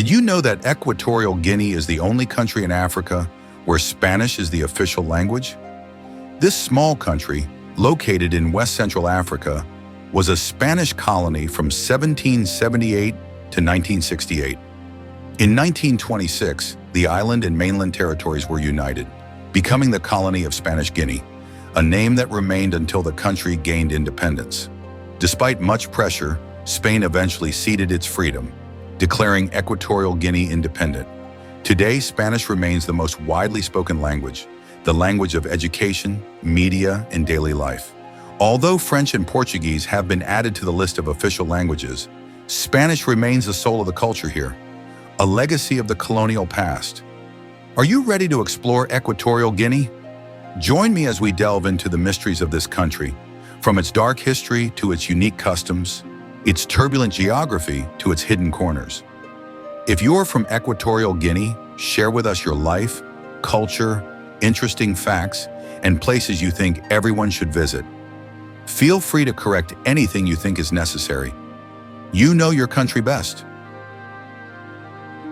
Did you know that Equatorial Guinea is the only country in Africa where Spanish is the official language? This small country, located in West Central Africa, was a Spanish colony from 1778 to 1968. In 1926, the island and mainland territories were united, becoming the colony of Spanish Guinea, a name that remained until the country gained independence. Despite much pressure, Spain eventually ceded its freedom, declaring Equatorial Guinea independent. Today, Spanish remains the most widely spoken language, the language of education, media, and daily life. Although French and Portuguese have been added to the list of official languages, Spanish remains the soul of the culture here, a legacy of the colonial past. Are you ready to explore Equatorial Guinea? Join me as we delve into the mysteries of this country, from its dark history to its unique customs, its turbulent geography to its hidden corners. If you're from Equatorial Guinea, share with us your life, culture, interesting facts, and places you think everyone should visit. Feel free to correct anything you think is necessary. You know your country best.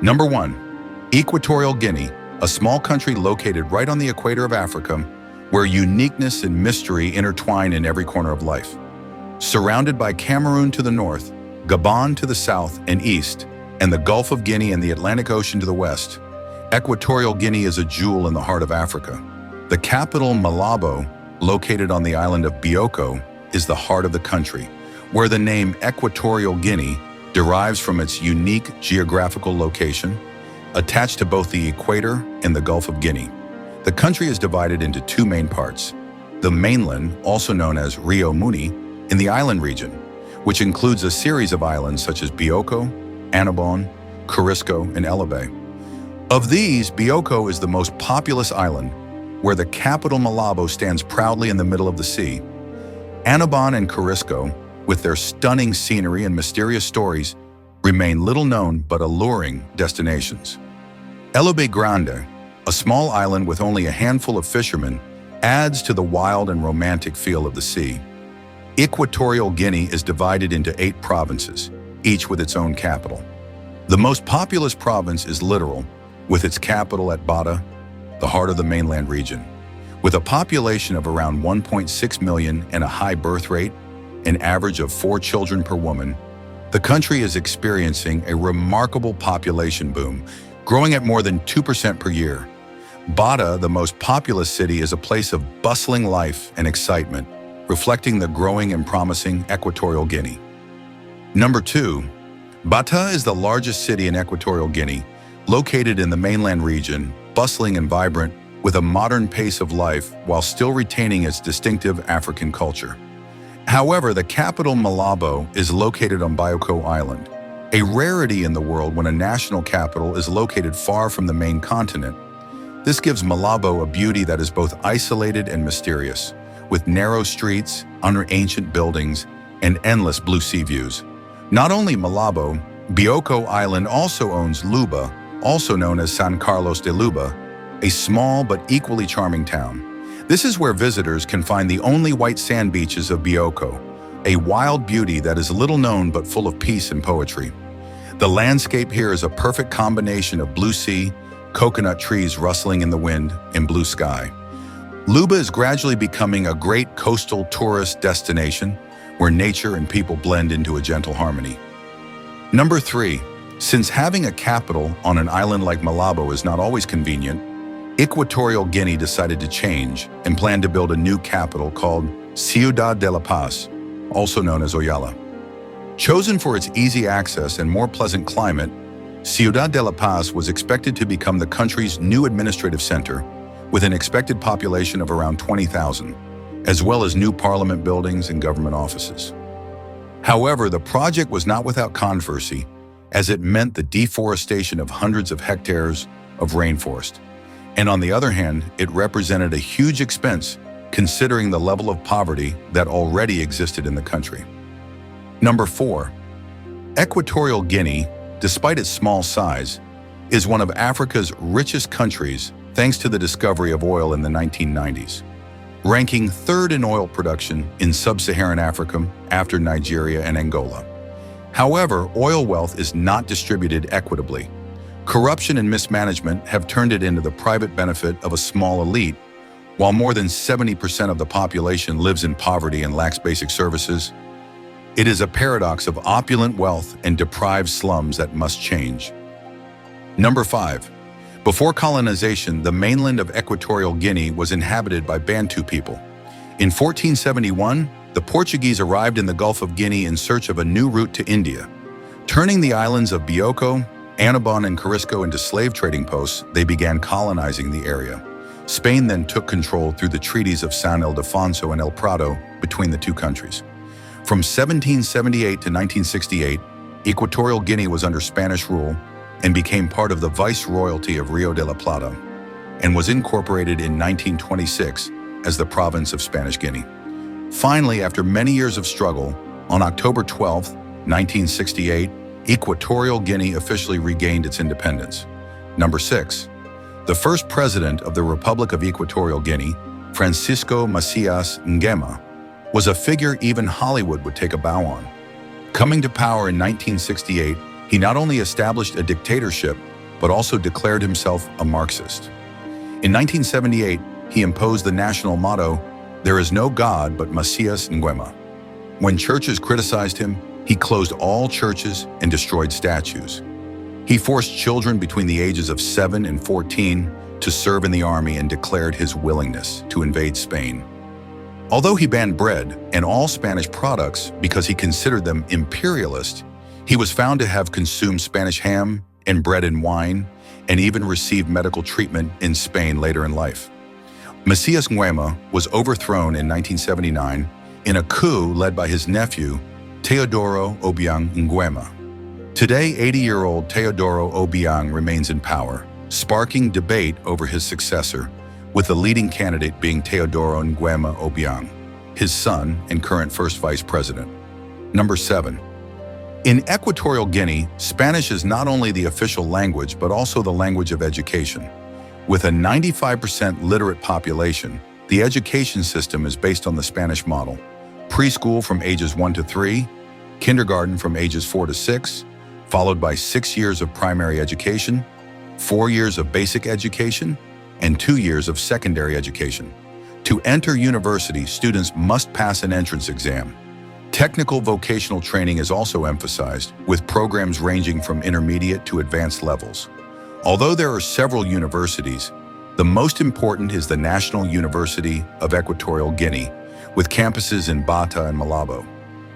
Number 1. Equatorial Guinea, a small country located right on the equator of Africa, where uniqueness and mystery intertwine in every corner of life. Surrounded by Cameroon to the north, Gabon to the south and east, and the Gulf of Guinea and the Atlantic Ocean to the west, Equatorial Guinea is a jewel in the heart of Africa. The capital, Malabo, located on the island of Bioko, is the heart of the country, where the name Equatorial Guinea derives from its unique geographical location, attached to both the equator and the Gulf of Guinea. The country is divided into two main parts: the mainland, also known as Rio Muni, in the island region, which includes a series of islands such as Bioko, Annobon, Corisco, and Elebe. Of these, Bioko is the most populous island, where the capital Malabo stands proudly in the middle of the sea. Annobon and Corisco, with their stunning scenery and mysterious stories, remain little known but alluring destinations. Elebe Grande, a small island with only a handful of fishermen, adds to the wild and romantic feel of the sea. Equatorial Guinea is divided into 8 provinces, each with its own capital. The most populous province is Littoral, with its capital at Bata, the heart of the mainland region. With a population of around 1.6 million and a high birth rate, an average of 4 children per woman, the country is experiencing a remarkable population boom, growing at more than 2% per year. Bata, the most populous city, is a place of bustling life and excitement, reflecting the growing and promising Equatorial Guinea. Number 2. Bata is the largest city in Equatorial Guinea, located in the mainland region, bustling and vibrant, with a modern pace of life while still retaining its distinctive African culture. However, the capital Malabo is located on Bioko Island, a rarity in the world when a national capital is located far from the main continent. This gives Malabo a beauty that is both isolated and mysterious, with narrow streets, under ancient buildings, and endless blue sea views. Not only Malabo, Bioko Island also owns Luba, also known as San Carlos de Luba, a small but equally charming town. This is where visitors can find the only white sand beaches of Bioko, a wild beauty that is little known but full of peace and poetry. The landscape here is a perfect combination of blue sea, coconut trees rustling in the wind, and blue sky. Luba is gradually becoming a great coastal tourist destination where nature and people blend into a gentle harmony. Number 3. Since having a capital on an island like Malabo is not always convenient, Equatorial Guinea decided to change and planned to build a new capital called Ciudad de la Paz, also known as Oyala. Chosen for its easy access and more pleasant climate, Ciudad de la Paz was expected to become the country's new administrative center, with an expected population of around 20,000, as well as new parliament buildings and government offices. However, the project was not without controversy, as it meant the deforestation of hundreds of hectares of rainforest. And on the other hand, it represented a huge expense considering the level of poverty that already existed in the country. Number 4. Equatorial Guinea, despite its small size, is one of Africa's richest countries thanks to the discovery of oil in the 1990s. Ranking 3rd in oil production in sub-Saharan Africa after Nigeria and Angola. However, oil wealth is not distributed equitably, Corruption and mismanagement have turned it into the private benefit of a small elite, while more than 70% of the population lives in poverty and lacks basic services. It is a paradox of opulent wealth and deprived slums that must change. Number 5. Before colonization, the mainland of Equatorial Guinea was inhabited by Bantu people. In 1471, the Portuguese arrived in the Gulf of Guinea in search of a new route to India. Turning the islands of Bioko, Annobon, and Corisco into slave trading posts, they began colonizing the area. Spain then took control through the treaties of San Ildefonso and El Prado between the two countries. From 1778 to 1968, Equatorial Guinea was under Spanish rule and became part of the Viceroyalty of Rio de la Plata, and was incorporated in 1926 as the province of Spanish Guinea. Finally, after many years of struggle, on October 12, 1968, Equatorial Guinea officially regained its independence. Number 6. The first president of the Republic of Equatorial Guinea, Francisco Macias Nguema, was a figure even Hollywood would take a bow on. Coming to power in 1968, he not only established a dictatorship, but also declared himself a Marxist. In 1978, he imposed the national motto, "There is no God but Macias Nguema." When churches criticized him, he closed all churches and destroyed statues. He forced children between the ages of 7 and 14 to serve in the army and declared his willingness to invade Spain. Although he banned bread and all Spanish products because he considered them imperialist, he was found to have consumed Spanish ham and bread and wine, and even received medical treatment in Spain later in life. Macias Nguema was overthrown in 1979 in a coup led by his nephew, Teodoro Obiang Nguema. Today, 80-year-old Teodoro Obiang remains in power, sparking debate over his successor, with the leading candidate being Teodoro Nguema Obiang, his son and current first vice president. Number 7. In Equatorial Guinea, Spanish is not only the official language, but also the language of education. With a 95% literate population, the education system is based on the Spanish model. Preschool from ages 1 to 3, kindergarten from ages 4 to 6, followed by 6 years of primary education, 4 years of basic education, and 2 years of secondary education. To enter university, students must pass an entrance exam. Technical vocational training is also emphasized, with programs ranging from intermediate to advanced levels. Although there are several universities, the most important is the National University of Equatorial Guinea, with campuses in Bata and Malabo.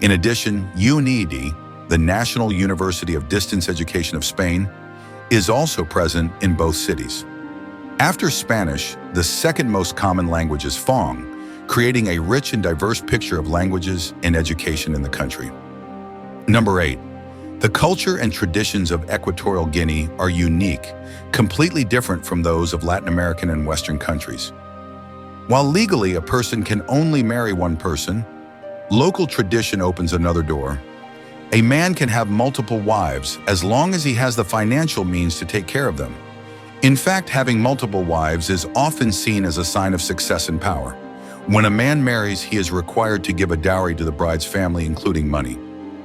In addition, UNID, the National University of Distance Education of Spain, is also present in both cities. After Spanish, the second most common language is Fong, creating a rich and diverse picture of languages and education in the country. Number 8. The culture and traditions of Equatorial Guinea are unique, completely different from those of Latin American and Western countries. While legally a person can only marry one person, local tradition opens another door. A man can have multiple wives as long as he has the financial means to take care of them. In fact, having multiple wives is often seen as a sign of success and power. When a man marries, he is required to give a dowry to the bride's family, including money.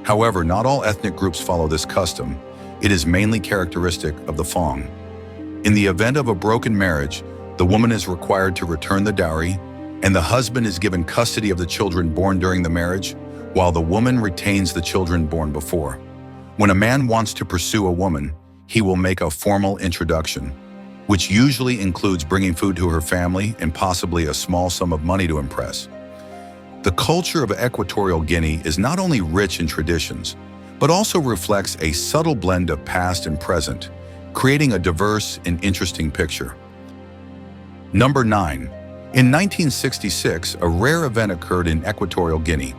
However, not all ethnic groups follow this custom. It is mainly characteristic of the Fong. In the event of a broken marriage, the woman is required to return the dowry, and the husband is given custody of the children born during the marriage, while the woman retains the children born before. When a man wants to pursue a woman, he will make a formal introduction, which usually includes bringing food to her family and possibly a small sum of money to impress. The culture of Equatorial Guinea is not only rich in traditions, but also reflects a subtle blend of past and present, creating a diverse and interesting picture. Number 9. In 1966, a rare event occurred in Equatorial Guinea.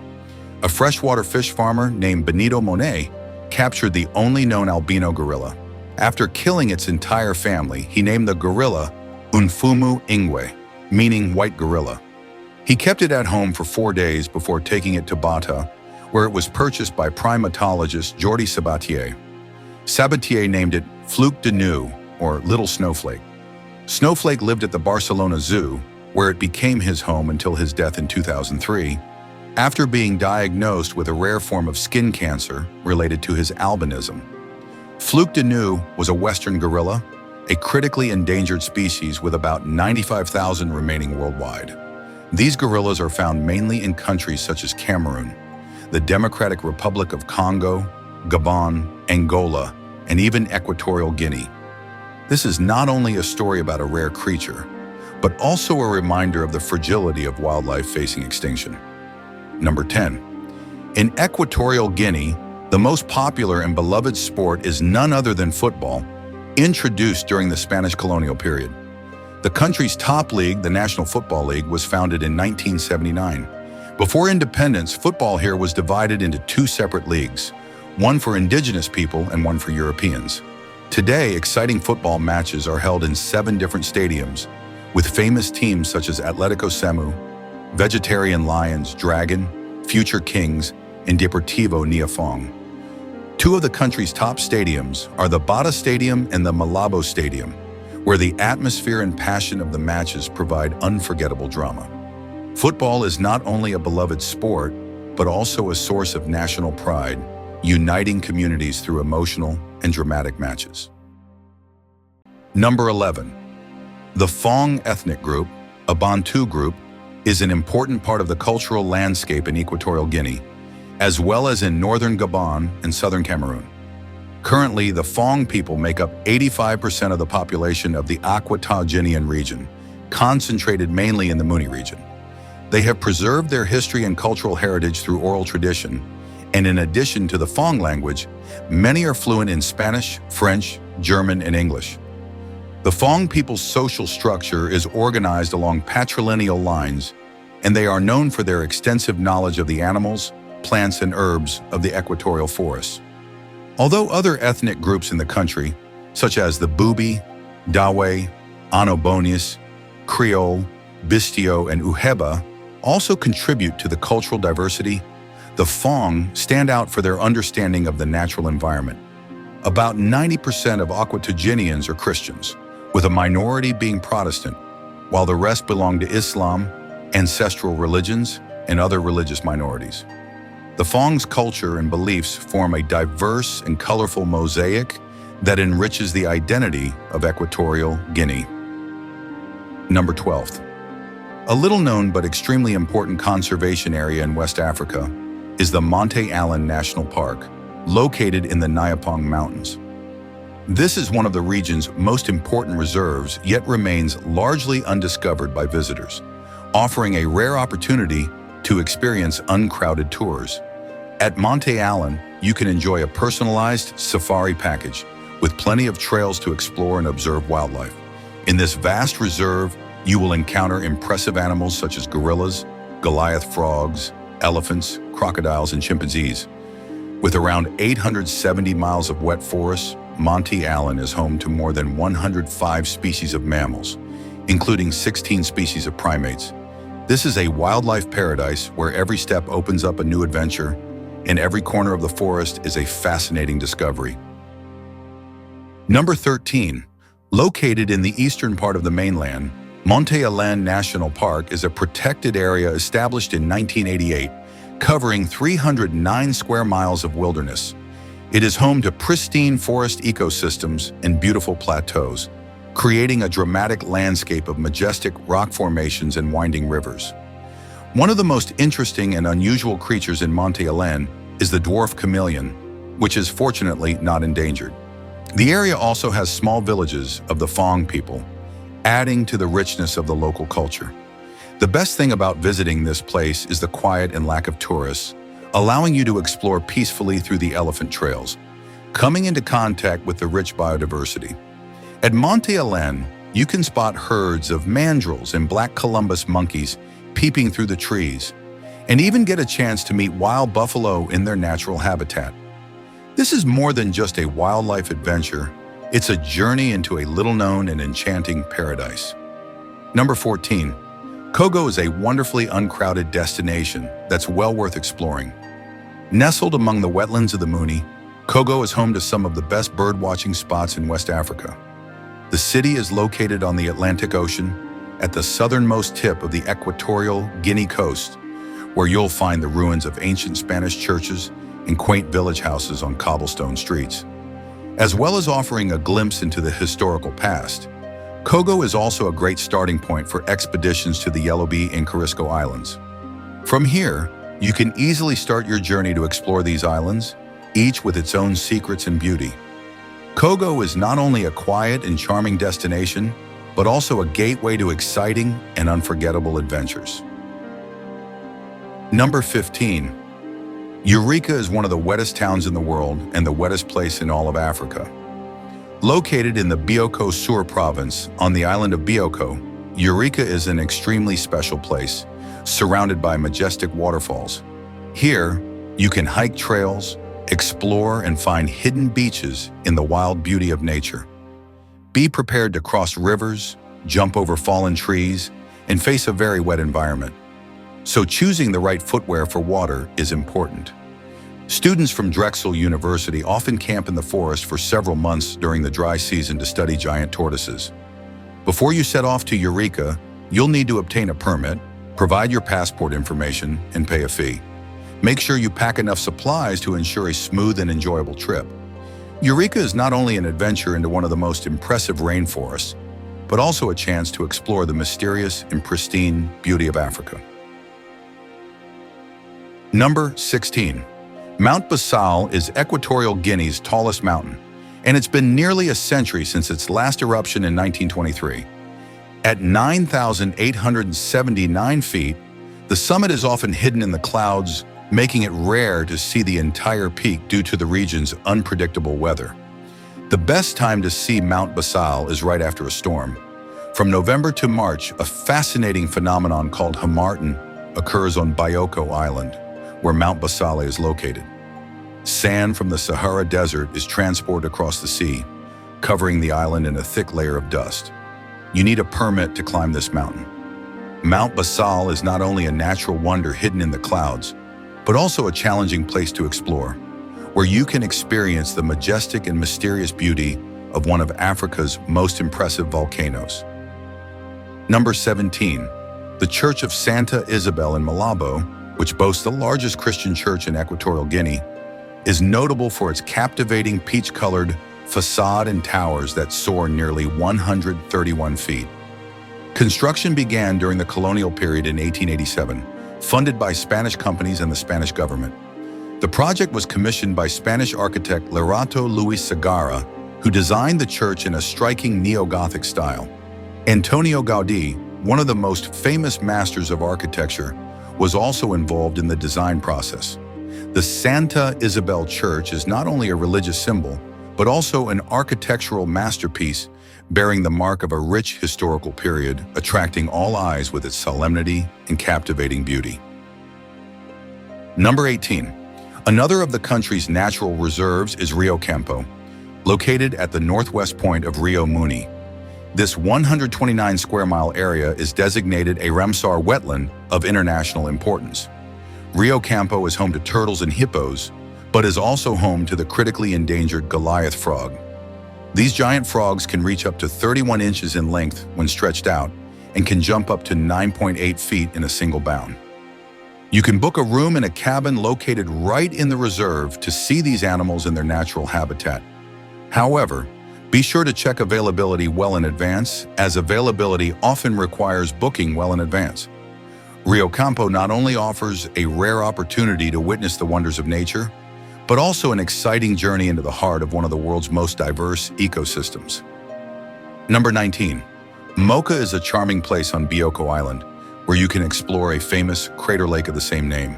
A freshwater fish farmer named Benito Monet captured the only known albino gorilla. After killing its entire family, he named the gorilla Unfumu Ingwe, meaning white gorilla. He kept it at home for 4 days before taking it to Bata, where it was purchased by primatologist Jordi Sabatier. Sabatier named it Fluke de Neu, or Little Snowflake. Snowflake lived at the Barcelona Zoo, where it became his home until his death in 2003, after being diagnosed with a rare form of skin cancer related to his albinism. Fluke de Nu was a western gorilla, a critically endangered species with about 95,000 remaining worldwide. These gorillas are found mainly in countries such as Cameroon, the Democratic Republic of Congo, Gabon, Angola, and even Equatorial Guinea. This is not only a story about a rare creature, but also a reminder of the fragility of wildlife facing extinction. Number 10. In Equatorial Guinea, the most popular and beloved sport is none other than football, introduced during the Spanish colonial period. The country's top league, the National Football League, was founded in 1979. Before independence, football here was divided into two separate leagues, one for indigenous people and one for Europeans. Today, exciting football matches are held in 7 different stadiums, with famous teams such as Atletico Semu, Vegetarian Lions, Dragon, Future Kings, and Deportivo Niafong. 2 of the country's top stadiums are the Bata Stadium and the Malabo Stadium, where the atmosphere and passion of the matches provide unforgettable drama. Football is not only a beloved sport, but also a source of national pride, uniting communities through emotional and dramatic matches. Number 11. The Fong ethnic group, a Bantu group, is an important part of the cultural landscape in Equatorial Guinea, as well as in northern Gabon and southern Cameroon. Currently, the Fong people make up 85% of the population of the Equatorial Guinean region, concentrated mainly in the Muni region. They have preserved their history and cultural heritage through oral tradition, and in addition to the Fong language, many are fluent in Spanish, French, German, and English. The Fong people's social structure is organized along patrilineal lines, and they are known for their extensive knowledge of the animals, plants, and herbs of the equatorial forests. Although other ethnic groups in the country, such as the Bubi, Dawe, Anobonis, Creole, Bistio, and Uheba, also contribute to the cultural diversity, the Fong stand out for their understanding of the natural environment. About 90% of Equatorians are Christians, with a minority being Protestant, while the rest belong to Islam, ancestral religions, and other religious minorities. The Fong's culture and beliefs form a diverse and colorful mosaic that enriches the identity of Equatorial Guinea. Number 12. A little-known but extremely important conservation area in West Africa is the Monte Allen National Park, located in the Niapong Mountains. This is one of the region's most important reserves, yet remains largely undiscovered by visitors, offering a rare opportunity to experience uncrowded tours. At Monte Allen, you can enjoy a personalized safari package with plenty of trails to explore and observe wildlife. In this vast reserve, you will encounter impressive animals such as gorillas, Goliath frogs, elephants, crocodiles, and chimpanzees. With around 870 miles of wet forest, Monte Allen is home to more than 105 species of mammals, including 16 species of primates. This is a wildlife paradise where every step opens up a new adventure, and every corner of the forest is a fascinating discovery. Number 13. Located in the eastern part of the mainland, Monte Allen National Park is a protected area established in 1988, covering 309 square miles of wilderness. It is home to pristine forest ecosystems and beautiful plateaus, creating a dramatic landscape of majestic rock formations and winding rivers. One of the most interesting and unusual creatures in Monte Allen is the dwarf chameleon, which is fortunately not endangered. The area also has small villages of the Fong people, adding to the richness of the local culture. The best thing about visiting this place is the quiet and lack of tourists, allowing you to explore peacefully through the elephant trails, coming into contact with the rich biodiversity. At Monte Allen, you can spot herds of mandrills and black Columbus monkeys peeping through the trees, and even get a chance to meet wild buffalo in their natural habitat. This is more than just a wildlife adventure, it's a journey into a little-known and enchanting paradise. Number 14. Kogo is a wonderfully uncrowded destination that's well worth exploring. Nestled among the wetlands of the Muni, Kogo is home to some of the best bird-watching spots in West Africa. The city is located on the Atlantic Ocean, at the southernmost tip of the Equatorial Guinea coast, where you'll find the ruins of ancient Spanish churches and quaint village houses on cobblestone streets. As well as offering a glimpse into the historical past, Kogo is also a great starting point for expeditions to the Yellowbee and Corisco Islands. From here, you can easily start your journey to explore these islands, each with its own secrets and beauty. Kogo is not only a quiet and charming destination, but also a gateway to exciting and unforgettable adventures. Number 15. Eureka is one of the wettest towns in the world and the wettest place in all of Africa. Located in the Bioko Sur province on the island of Bioko, Eureka is an extremely special place, surrounded by majestic waterfalls. Here, you can hike trails, explore and find hidden beaches in the wild beauty of nature. Be prepared to cross rivers, jump over fallen trees, and face a very wet environment. So choosing the right footwear for water is important. Students from Drexel University often camp in the forest for several months during the dry season to study giant tortoises. Before you set off to Eureka, you'll need to obtain a permit, provide your passport information, and pay a fee. Make sure you pack enough supplies to ensure a smooth and enjoyable trip. Eureka is not only an adventure into one of the most impressive rainforests, but also a chance to explore the mysterious and pristine beauty of Africa. Number 16. Mount Basal is Equatorial Guinea's tallest mountain, and it's been nearly a century since its last eruption in 1923. At 9,879 feet, the summit is often hidden in the clouds, making it rare to see the entire peak due to the region's unpredictable weather. The best time to see Mount Basal is right after a storm. From November to March, a fascinating phenomenon called hamartin occurs on Bioko Island, where Mount Basal is located. Sand from the Sahara Desert is transported across the sea, covering the island in a thick layer of dust. You need a permit to climb this mountain. Mount Basal is not only a natural wonder hidden in the clouds, but also a challenging place to explore, where you can experience the majestic and mysterious beauty of one of Africa's most impressive volcanoes. Number 17. The Church of Santa Isabel in Malabo, which boasts the largest Christian church in Equatorial Guinea, is notable for its captivating peach-colored facade and towers that soar nearly 131 feet. Construction began during the colonial period in 1887, funded by Spanish companies and the Spanish government. The project was commissioned by Spanish architect Lorato Luis Segarra, who designed the church in a striking neo-Gothic style. Antonio Gaudí, one of the most famous masters of architecture, was also involved in the design process. The Santa Isabel Church is not only a religious symbol, but also an architectural masterpiece bearing the mark of a rich historical period, attracting all eyes with its solemnity and captivating beauty. Number 18. Another of the country's natural reserves is Rio Campo, located at the northwest point of Rio Muni. This 129 square mile area is designated a Ramsar wetland of international importance. Rio Campo is home to turtles and hippos, but is also home to the critically endangered Goliath frog. These giant frogs can reach up to 31 inches in length when stretched out and can jump up to 9.8 feet in a single bound. You can book a room in a cabin located right in the reserve to see these animals in their natural habitat. However, be sure to check availability well in advance, as availability often requires booking well in advance. Rio Campo not only offers a rare opportunity to witness the wonders of nature, but also an exciting journey into the heart of one of the world's most diverse ecosystems. Number 19. Mocha is a charming place on Bioko Island, where you can explore a famous crater lake of the same name.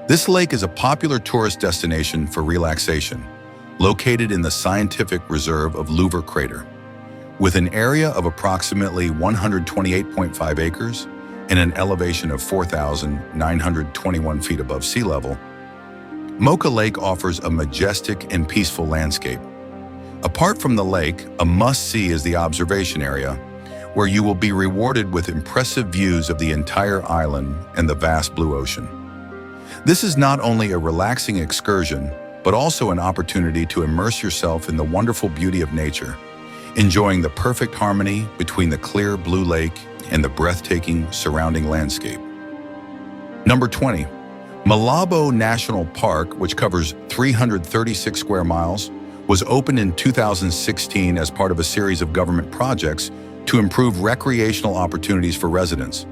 This lake is a popular tourist destination for relaxation, located in the scientific reserve of Louvre Crater. With an area of approximately 128.5 acres and an elevation of 4,921 feet above sea level, Mocha Lake offers a majestic and peaceful landscape. Apart from the lake, a must-see is the observation area, where you will be rewarded with impressive views of the entire island and the vast blue ocean. This is not only a relaxing excursion, but also an opportunity to immerse yourself in the wonderful beauty of nature, enjoying the perfect harmony between the clear blue lake and the breathtaking surrounding landscape. Number 20. Malabo National Park, which covers 336 square miles, was opened in 2016 as part of a series of government projects to improve recreational opportunities for residents.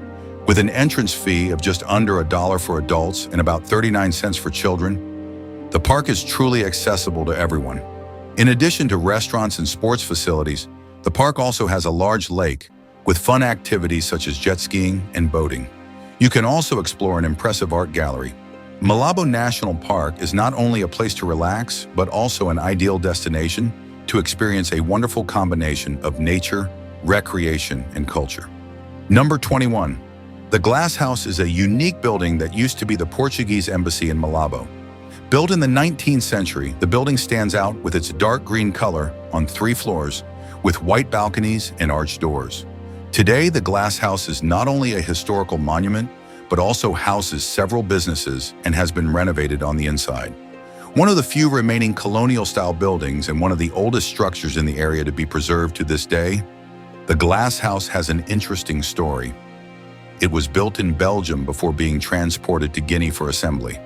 With an entrance fee of just under $1 for adults and about 39 cents for children, the park is truly accessible to everyone. In addition to restaurants and sports facilities, the park also has a large lake with fun activities such as jet skiing and boating. You can also explore an impressive art gallery. Malabo National Park is not only a place to relax, but also an ideal destination to experience a wonderful combination of nature, recreation, and culture. Number 21. The Glass House is a unique building that used to be the Portuguese embassy in Malabo. Built in the 19th century, the building stands out with its dark green color on 3 floors, with white balconies and arched doors. Today, the Glass House is not only a historical monument, but also houses several businesses and has been renovated on the inside. One of the few remaining colonial-style buildings and one of the oldest structures in the area to be preserved to this day, the Glass House has an interesting story. It was built in Belgium before being transported to Guinea for assembly.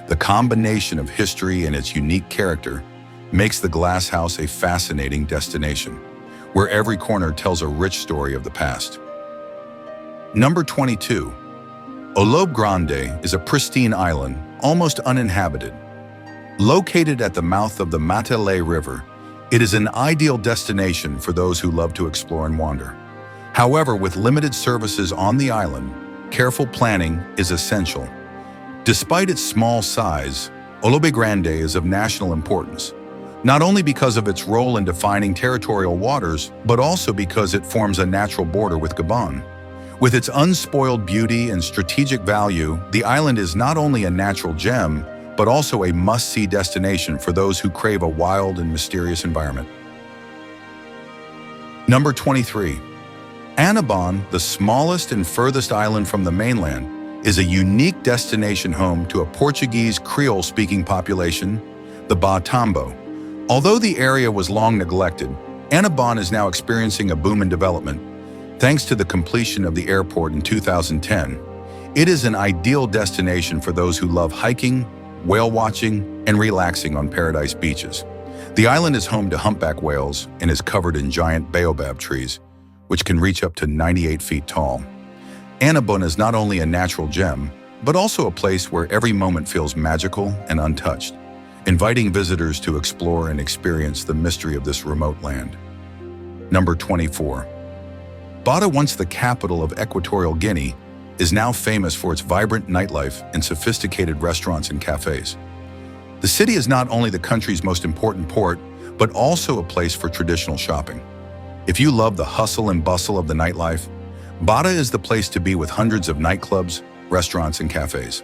The combination of history and its unique character makes the Glass House a fascinating destination, where every corner tells a rich story of the past. Number 22. Olobe Grande is a pristine island, almost uninhabited. Located at the mouth of the Matele River, it is an ideal destination for those who love to explore and wander. However, with limited services on the island, careful planning is essential. Despite its small size, Olobe Grande is of national importance, not only because of its role in defining territorial waters, but also because it forms a natural border with Gabon. With its unspoiled beauty and strategic value, the island is not only a natural gem, but also a must-see destination for those who crave a wild and mysterious environment. Number 23. Annobon, the smallest and furthest island from the mainland, is a unique destination home to a Portuguese Creole-speaking population, the Ba-Tambo. Although the area was long neglected, Annobon is now experiencing a boom in development. Thanks to the completion of the airport in 2010, it is an ideal destination for those who love hiking, whale watching, and relaxing on paradise beaches. The island is home to humpback whales and is covered in giant baobab trees, which can reach up to 98 feet tall. Annobon is not only a natural gem, but also a place where every moment feels magical and untouched, inviting visitors to explore and experience the mystery of this remote land. Number 24. Bata, once the capital of Equatorial Guinea, is now famous for its vibrant nightlife and sophisticated restaurants and cafes. The city is not only the country's most important port, but also a place for traditional shopping. If you love the hustle and bustle of the nightlife, Bata is the place to be with hundreds of nightclubs, restaurants, and cafes.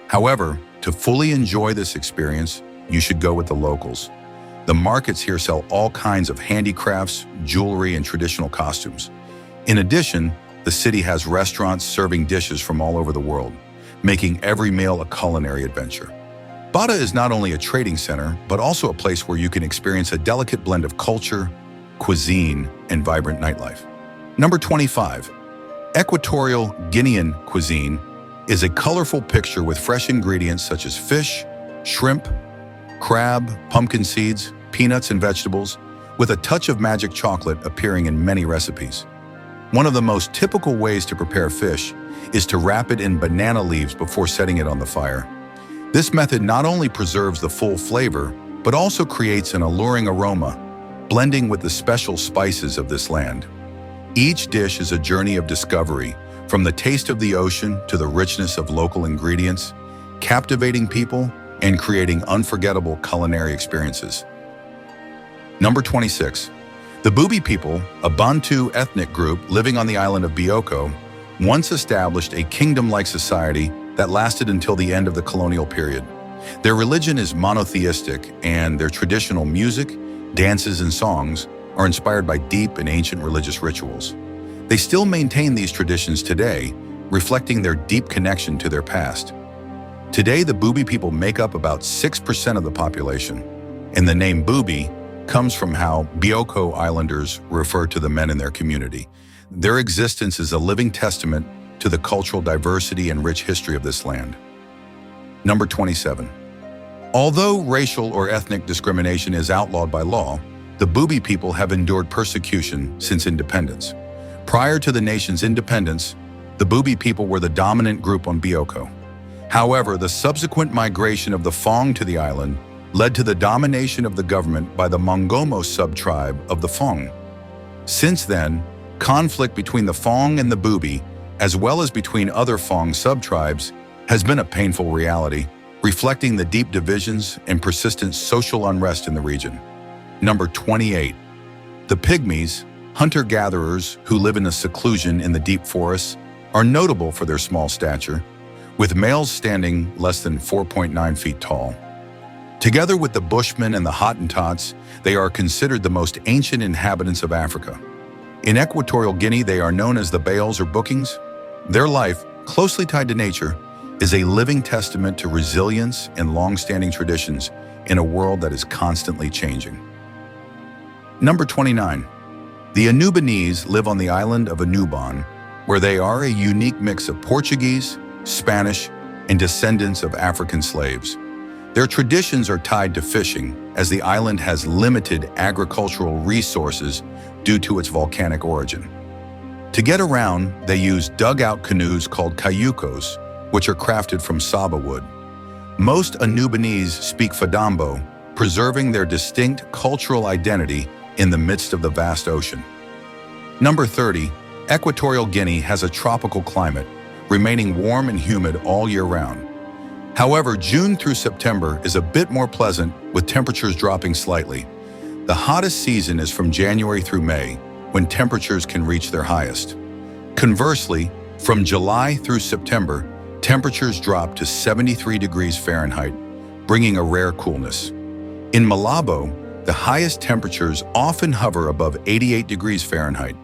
However, to fully enjoy this experience, you should go with the locals. The markets here sell all kinds of handicrafts, jewelry, and traditional costumes. In addition, the city has restaurants serving dishes from all over the world, making every meal a culinary adventure. Bata is not only a trading center, but also a place where you can experience a delicate blend of culture, cuisine, and vibrant nightlife. Number 25. Equatorial Guinean cuisine is a colorful picture with fresh ingredients such as fish, shrimp, crab, pumpkin seeds, peanuts, and vegetables, with a touch of magic chocolate appearing in many recipes. One of the most typical ways to prepare fish is to wrap it in banana leaves before setting it on the fire. This method not only preserves the full flavor, but also creates an alluring aroma, blending with the special spices of this land. Each dish is a journey of discovery, from the taste of the ocean to the richness of local ingredients, captivating people and creating unforgettable culinary experiences. Number 26. The Bubi people, a Bantu ethnic group living on the island of Bioko, once established a kingdom-like society that lasted until the end of the colonial period. Their religion is monotheistic, and their traditional music, dances, and songs are inspired by deep and ancient religious rituals. They still maintain these traditions today, reflecting their deep connection to their past. Today, the Bubi people make up about 6% of the population, and the name Bubi comes from how Bioko Islanders refer to the men in their community. Their existence is a living testament to the cultural diversity and rich history of this land. Number 27. Although racial or ethnic discrimination is outlawed by law, the Bubi people have endured persecution since independence. Prior to the nation's independence, the Bubi people were the dominant group on Bioko. However, the subsequent migration of the Fong to the island led to the domination of the government by the Mongomo subtribe of the Fong. Since then, conflict between the Fong and the Bubi, as well as between other Fong subtribes, has been a painful reality, reflecting the deep divisions and persistent social unrest in the region. Number 28. The Pygmies, hunter-gatherers who live in a seclusion in the deep forests, are notable for their small stature, with males standing less than 4.9 feet tall. Together with the Bushmen and the Hottentots, they are considered the most ancient inhabitants of Africa. In Equatorial Guinea, they are known as the Bales or Bookings. Their life, closely tied to nature, is a living testament to resilience and long-standing traditions in a world that is constantly changing. Number 29. The Anubanese live on the island of Anuban, where they are a unique mix of Portuguese, Spanish, and descendants of African slaves. Their traditions are tied to fishing, as the island has limited agricultural resources due to its volcanic origin. To get around, they use dugout canoes called cayucos, which are crafted from saba wood. Most Anubanese speak Fadambo, preserving their distinct cultural identity in the midst of the vast ocean. Number 30. Equatorial Guinea has a tropical climate, remaining warm and humid all year round. However, June through September is a bit more pleasant, with temperatures dropping slightly. The hottest season is from January through May, when temperatures can reach their highest. Conversely, from July through September, temperatures drop to 73 degrees Fahrenheit, bringing a rare coolness. In Malabo, the highest temperatures often hover above 88 degrees Fahrenheit,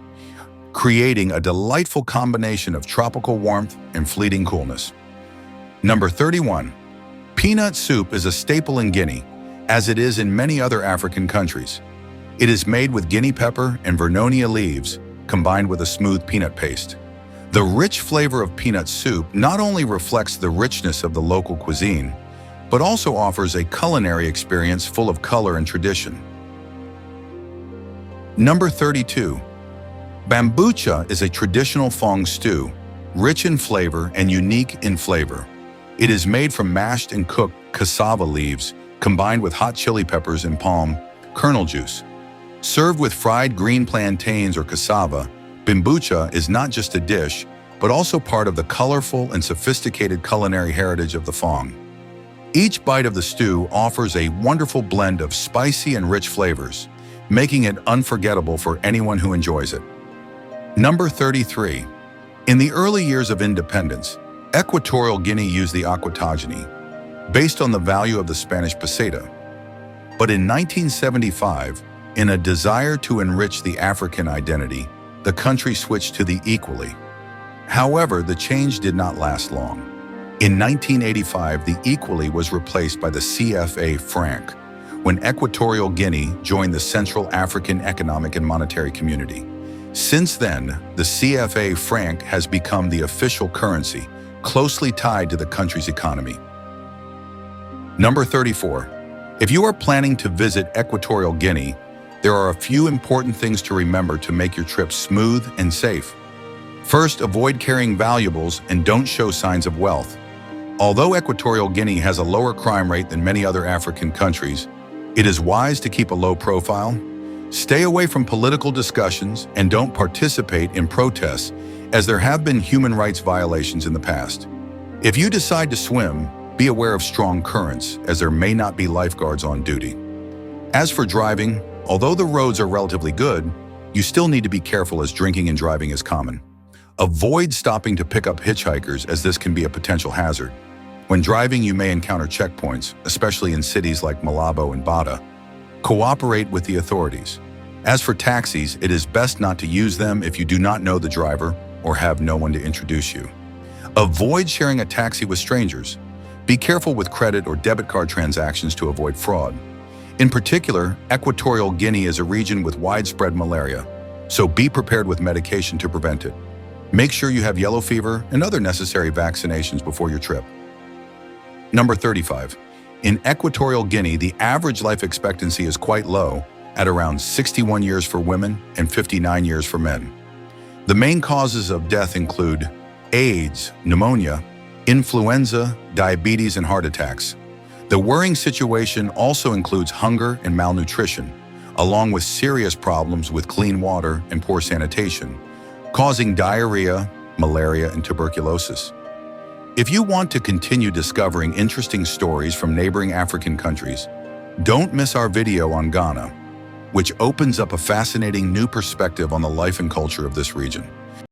creating a delightful combination of tropical warmth and fleeting coolness. Number 31. Peanut soup is a staple in Guinea, as it is in many other African countries. It is made with guinea pepper and vernonia leaves, combined with a smooth peanut paste. The rich flavor of peanut soup not only reflects the richness of the local cuisine, but also offers a culinary experience full of color and tradition. Number 32. Bambucha is a traditional Fong stew, rich in flavor and unique in flavor. It is made from mashed and cooked cassava leaves, combined with hot chili peppers and palm kernel juice. Served with fried green plantains or cassava, bambucha is not just a dish, but also part of the colorful and sophisticated culinary heritage of the Fong. Each bite of the stew offers a wonderful blend of spicy and rich flavors, making it unforgettable for anyone who enjoys it. Number 33. In the early years of independence, Equatorial Guinea used the aquatagine, based on the value of the Spanish peseta. But in 1975, in a desire to enrich the African identity, the country switched to the equally. However, the change did not last long. In 1985, the equally was replaced by the CFA franc, when Equatorial Guinea joined the Central African Economic and Monetary Community. Since then, the CFA franc has become the official currency, closely tied to the country's economy. Number 34. If you are planning to visit Equatorial Guinea, there are a few important things to remember to make your trip smooth and safe. First, avoid carrying valuables and don't show signs of wealth. Although Equatorial Guinea has a lower crime rate than many other African countries, it is wise to keep a low profile. Stay away from political discussions and don't participate in protests, as there have been human rights violations in the past. If you decide to swim, be aware of strong currents, as there may not be lifeguards on duty. As for driving, although the roads are relatively good, you still need to be careful, as drinking and driving is common. Avoid stopping to pick up hitchhikers, as this can be a potential hazard. When driving, you may encounter checkpoints, especially in cities like Malabo and Bata. Cooperate with the authorities. As for taxis, it is best not to use them if you do not know the driver or have no one to introduce you. Avoid sharing a taxi with strangers. Be careful with credit or debit card transactions to avoid fraud. In particular, Equatorial Guinea is a region with widespread malaria, so be prepared with medication to prevent it. Make sure you have yellow fever and other necessary vaccinations before your trip. Number 35. In Equatorial Guinea, the average life expectancy is quite low, at around 61 years for women and 59 years for men. The main causes of death include AIDS, pneumonia, influenza, diabetes, and heart attacks. The worrying situation also includes hunger and malnutrition, along with serious problems with clean water and poor sanitation, causing diarrhea, malaria, and tuberculosis. If you want to continue discovering interesting stories from neighboring African countries, don't miss our video on Ghana, which opens up a fascinating new perspective on the life and culture of this region.